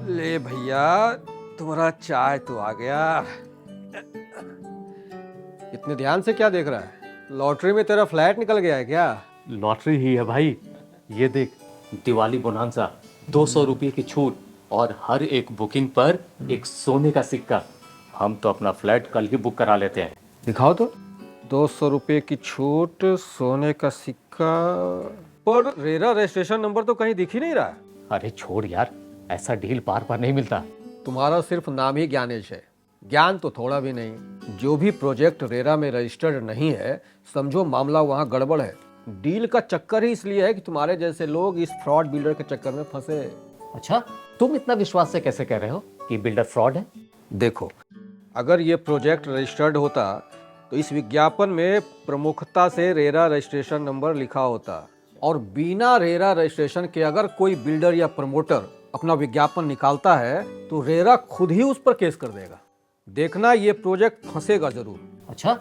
ले भैया, तुम्हारा चाय तो आ गया। इतने ध्यान से क्या देख रहा है? लॉटरी में तेरा फ्लैट निकल गया है क्या? लॉटरी ही है भाई। ये देख, दिवाली बोनांसा, 200 रुपये की छूट और हर एक बुकिंग पर एक सोने का सिक्का। हम तो अपना फ्लैट कल ही बुक करा लेते हैं। दिखाओ तो। 200 रुपये की छूट, सोने का सिक्का, पर रेरा रजिस्ट्रेशन नंबर तो कहीं दिख ही नहीं रहा। अरे छोड़ यार, ऐसा डील बार बार नहीं मिलता। तुम्हारा सिर्फ नाम ही ज्ञानेश है, ज्ञान तो थोड़ा भी नहीं। जो भी प्रोजेक्ट रेरा में रजिस्टर्ड नहीं है, समझो मामला वहाँ गड़बड़ है। डील का चक्कर ही इसलिए है कि तुम्हारे जैसे लोग इस फ्रॉड बिल्डर के चक्कर में फंसे। अच्छा, तुम इतना विश्वास से कैसे कह रहे हो कि बिल्डर फ्रॉड है? देखो, अगर ये प्रोजेक्ट रजिस्टर्ड होता तो इस विज्ञापन में प्रमुखता से रेरा रजिस्ट्रेशन नंबर लिखा होता, और बिना रेरा रजिस्ट्रेशन के अगर कोई बिल्डर या प्रमोटर अपना विज्ञापन निकालता है तो रेरा खुद ही उस पर केस कर देगा। देखना, ये प्रोजेक्ट फंसेगा जरूर। अच्छा,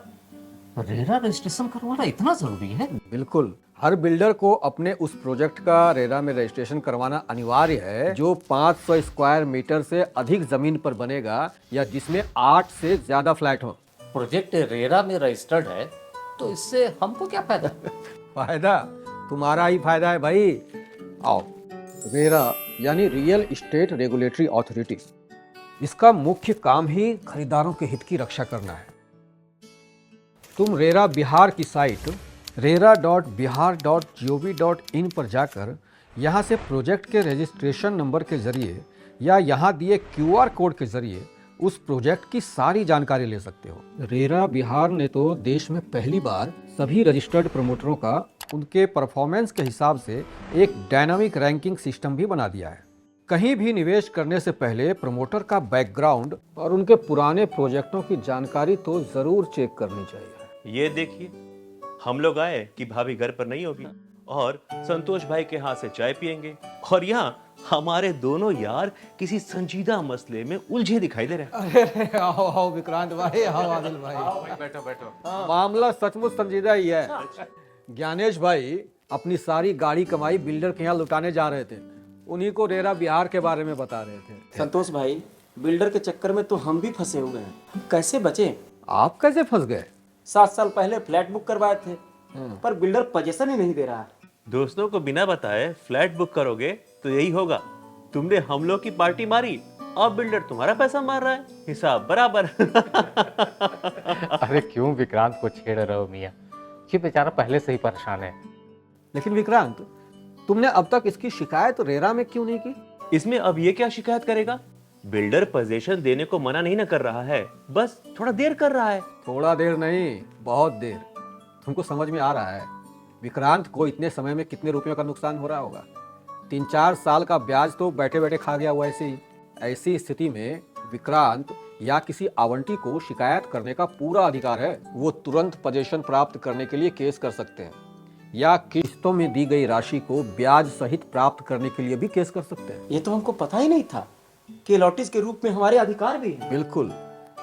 रेरा रजिस्ट्रेशन करवाना इतना जरूरी है? बिल्कुल, हर बिल्डर को अपने उस प्रोजेक्ट का रेरा में रजिस्ट्रेशन करवाना अनिवार्य है, जो 500 स्क्वायर मीटर से अधिक जमीन पर बनेगा या जिसमें 8 से ज्यादा फ्लैट हो। प्रोजेक्ट रेरा में रजिस्टर्ड है तो इससे हमको क्या फायदा? फायदा तुम्हारा ही फायदा है भाई। आओ, रेरा यानी रियल एस्टेट रेगुलेटरी अथॉरिटी, इसका मुख्य काम ही खरीदारों के हित की रक्षा करना है। तुम रेरा बिहार की साइट rera.bihar.gov.in पर जाकर यहाँ से प्रोजेक्ट के रजिस्ट्रेशन नंबर के जरिए या यहाँ दिए QR कोड के जरिए उस प्रोजेक्ट की सारी जानकारी ले सकते हो। रेरा बिहार ने तो देश में पहली बार सभी रजिस्टर्ड प्रमोटरों का उनके परफॉर्मेंस के हिसाब से एक डायनामिक रैंकिंग सिस्टम भी बना दिया है। कहीं भी निवेश करने से पहले प्रमोटर का बैकग्राउंड और उनके पुराने प्रोजेक्टों की जानकारी तो जरूर चेक करनी चाहिए। ये देखिए, हम लोग आए कि भाभी घर पर नहीं होगी और संतोष भाई के हाथ से चाय पियेंगे, और यहाँ हमारे दोनों यार किसी संजीदा मसले में उलझे दिखाई दे रहे हैं। अरे आओ आओ विक्रांत भाई, आओ आदिल भाई, बैठो बैठो। मामला सचमुच संजीदा ही है। ज्ञानेश भाई अपनी सारी गाड़ी कमाई बिल्डर के यहाँ लुटाने जा रहे थे, उन्हीं को रेरा बिहार के बारे में बता रहे थे। संतोष भाई, बिल्डर के चक्कर में तो हम भी फंसे हुए हैं, हम कैसे बचे? आप कैसे फंस गए? 7 साल पहले फ्लैट बुक करवाए थे, पर बिल्डर पोजीशन ही नहीं दे रहा है। दोस्तों को बिना बताए फ्लैट बुक करोगे तो यही होगा, तुमने हम लोग की पार्टी मारी, अब बिल्डर तुम्हारा पैसा मार रहा है, हिसाब बराबर। अरे क्यों विक्रांत को छेड़ रहे हो मियाँ? ये बेचारा पहले से ही परेशान है। लेकिन विक्रांत, तुमने अब तक इसकी शिकायत रेरा में क्यों नहीं की? इसमें अब ये क्या शिकायत करेगा? बिल्डर पोजीशन देने को मना नहीं न कर रहा है, बस थोड़ा देर कर रहा है। थोड़ा देर नहीं, बहुत देर। तुमको समझ में आ रहा है विक्रांत को इतने समय में कितने रुपयों का नुकसान हो रहा होगा? 3-4 साल का ब्याज तो बैठे बैठे खा गया हुआ। ऐसी स्थिति में विक्रांत या किसी आवंटी को शिकायत करने का पूरा अधिकार है। वो तुरंत पोजीशन प्राप्त करने के लिए केस कर सकते हैं, या किस्तों में दी गई राशि को ब्याज सहित प्राप्त करने के लिए भी केस कर सकते हैं। ये तो हमको पता ही नहीं था कि अलॉटीज के रूप में हमारे अधिकार भी हैं। बिल्कुल,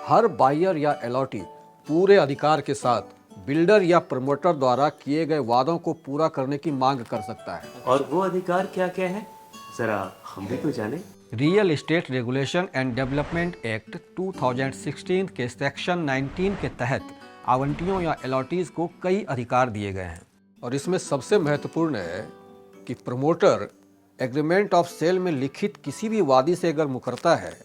हर बायर या अलॉटी पूरे अधिकार के साथ बिल्डर या प्रमोटर द्वारा किए गए वादों को पूरा करने की मांग कर सकता है। और वो अधिकार क्या क्या है, जरा हम भी तो जाने। Real estate regulation and development act 2016 के सेक्शन 19 के तहत आवंटियों या अलॉटीज को कई अधिकार दिए गए हैं, और इसमें सबसे महत्वपूर्ण है कि प्रमोटर एग्रीमेंट ऑफ सेल में लिखित किसी भी वादी से अगर मुकरता है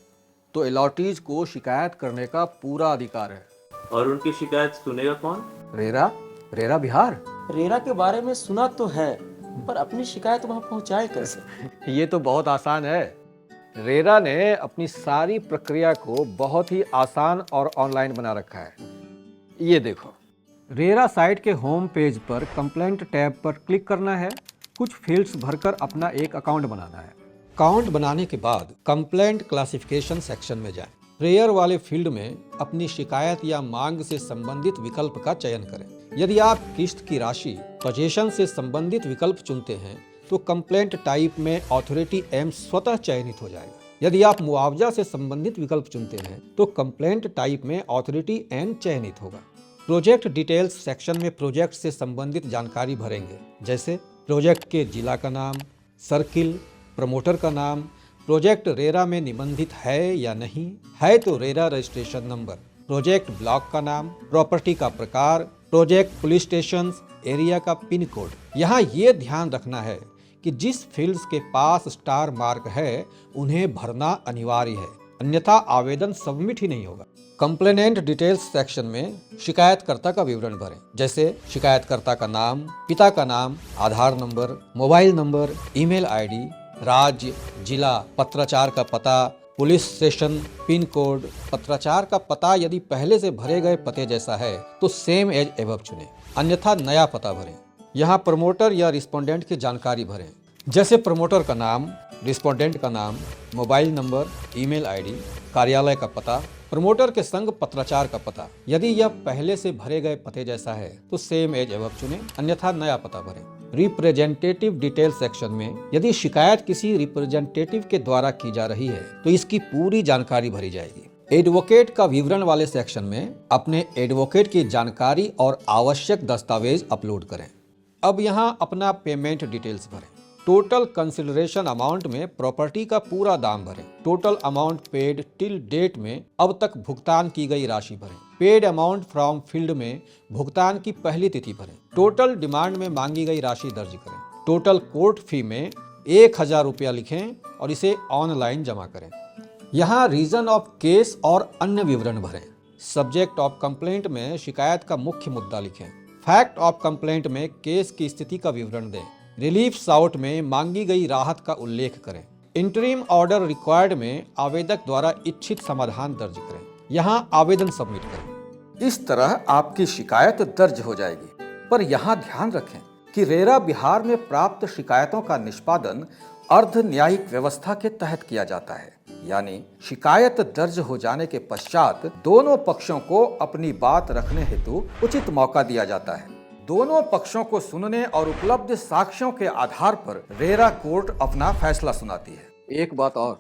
तो अलॉटीज को शिकायत करने का पूरा अधिकार है। और उनकी शिकायत सुनेगा कौन? रेरा बिहार। रेरा के बारे में सुना तो है, पर अपनी शिकायत वहां पहुंचाए कैसे? ये तो बहुत आसान है। रेरा ने अपनी सारी प्रक्रिया को बहुत ही आसान और ऑनलाइन बना रखा है। ये देखो, रेरा साइट के होम पेज पर कंप्लेंट टैब पर क्लिक करना है, कुछ फील्ड्स भरकर अपना एक अकाउंट बनाना है। अकाउंट बनाने के बाद कंप्लेंट क्लासिफिकेशन सेक्शन में जाएं। प्रेयर वाले फील्ड में अपनी शिकायत या मांग से संबंधित विकल्प का चयन करें। यदि आप किस्त की राशि पजेशन से संबंधित विकल्प चुनते हैं तो कंप्लेंट टाइप में अथॉरिटी एम स्वतः चयनित हो जाएगा। यदि आप मुआवजा से संबंधित विकल्प चुनते हैं तो कंप्लेंट टाइप में अथॉरिटी एन चयनित होगा। प्रोजेक्ट डिटेल्स सेक्शन में प्रोजेक्ट से संबंधित जानकारी भरेंगे, जैसे प्रोजेक्ट के जिला का नाम, सर्किल, प्रमोटर का नाम, प्रोजेक्ट रेरा में निबंधित है या नहीं है तो RERA registration number, project block का नाम, प्रॉपर्टी का प्रकार, प्रोजेक्ट पुलिस स्टेशन, एरिया का पिन कोड। यहाँ ये ध्यान रखना है कि जिस फील्ड्स के पास स्टार मार्क है उन्हें भरना अनिवार्य है, अन्यथा आवेदन सबमिट ही नहीं होगा। कंप्लेनेंट डिटेल्स सेक्शन में शिकायतकर्ता का विवरण भरें, जैसे शिकायतकर्ता का नाम, पिता का नाम, Aadhaar number, mobile number, email ID, राज्य, जिला, पत्राचार का पता, पुलिस स्टेशन, पिन कोड। पत्राचार का पता यदि पहले से भरे गए पते जैसा है तो सेम एज एबव चुनें, अन्यथा नया पता भरें। यहाँ प्रमोटर या रिस्पोंडेंट की जानकारी भरें, जैसे प्रमोटर का नाम, रिस्पोंडेंट का नाम, मोबाइल नंबर, ईमेल आईडी, कार्यालय का पता, प्रमोटर के संग पत्राचार का पता। यदि यह पहले से भरे गए पते जैसा है तो सेम एज एबव चुनें, अन्यथा नया पता भरें। रिप्रेजेंटेटिव डिटेल सेक्शन में यदि शिकायत किसी रिप्रेजेंटेटिव के द्वारा की जा रही है तो इसकी पूरी जानकारी भरी जाएगी। एडवोकेट का विवरण वाले सेक्शन में अपने एडवोकेट की जानकारी और आवश्यक दस्तावेज अपलोड करें। अब यहाँ अपना पेमेंट डिटेल्स भरें। टोटल कंसिडरेशन अमाउंट में प्रॉपर्टी का पूरा दाम भरें। Total amount paid till date में अब तक भुगतान की गई राशि भरें। पेड अमाउंट फ्रॉम फील्ड में भुगतान की पहली तिथि भरें। टोटल डिमांड में मांगी गई राशि दर्ज करें। टोटल कोर्ट फी में 1000 रुपया लिखें और इसे ऑनलाइन जमा करें। यहाँ रीजन ऑफ केस और अन्य विवरण भरें। सब्जेक्ट ऑफ कंप्लेंट में शिकायत का मुख्य मुद्दा लिखें। फैक्ट ऑफ कंप्लेंट में केस की स्थिति का विवरण दें। रिलीफ साउट में मांगी गई राहत का उल्लेख करें। इंटरिम ऑर्डर रिक्वायर्ड में आवेदक द्वारा इच्छित समाधान दर्ज करें। यहाँ आवेदन सबमिट करें। इस तरह आपकी शिकायत दर्ज हो जाएगी। पर यहाँ ध्यान रखें कि रेरा बिहार में प्राप्त शिकायतों का निष्पादन अर्ध न्यायिक व्यवस्था के तहत किया जाता है, यानी शिकायत दर्ज हो जाने के पश्चात दोनों पक्षों को अपनी बात रखने हेतु उचित मौका दिया जाता है। दोनों पक्षों को सुनने और उपलब्ध साक्ष्यों के आधार पर रेरा कोर्ट अपना फैसला सुनाती है। एक बात और,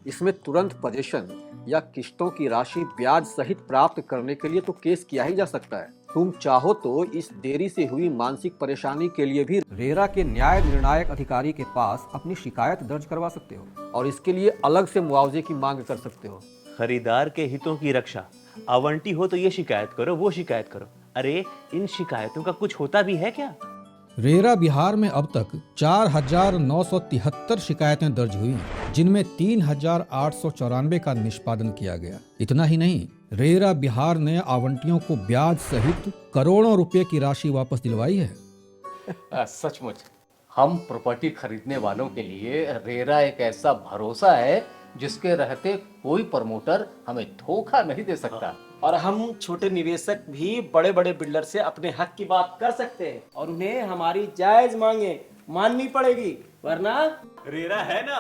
इसमें तुरंत पजेशन या किस्तों की राशि ब्याज सहित प्राप्त करने के लिए तो केस किया ही जा सकता है। तुम चाहो तो इस देरी से हुई मानसिक परेशानी के लिए भी रेरा के न्याय निर्णायक अधिकारी के पास अपनी शिकायत दर्ज करवा सकते हो और इसके लिए अलग से मुआवजे की मांग कर सकते हो। खरीदार के हितों की रक्षा, आवंटी हो तो ये शिकायत करो, वो शिकायत करो। अरे इन शिकायतों का कुछ होता भी है क्या? रेरा बिहार में अब तक 4973 शिकायतें दर्ज हुई, जिनमें 3894 का निष्पादन किया गया। इतना ही नहीं, रेरा बिहार ने आवंटियों को ब्याज सहित करोड़ों रुपए की राशि वापस दिलवाई है। सचमुच हम प्रॉपर्टी खरीदने वालों के लिए रेरा एक ऐसा भरोसा है जिसके रहते कोई प्रमोटर हमें धोखा नहीं दे सकता। और हम छोटे निवेशक भी बड़े बड़े बिल्डर से अपने हक की बात कर सकते हैं और उन्हें हमारी जायज मांगे माननी पड़ेगी, वरना रेरा है ना।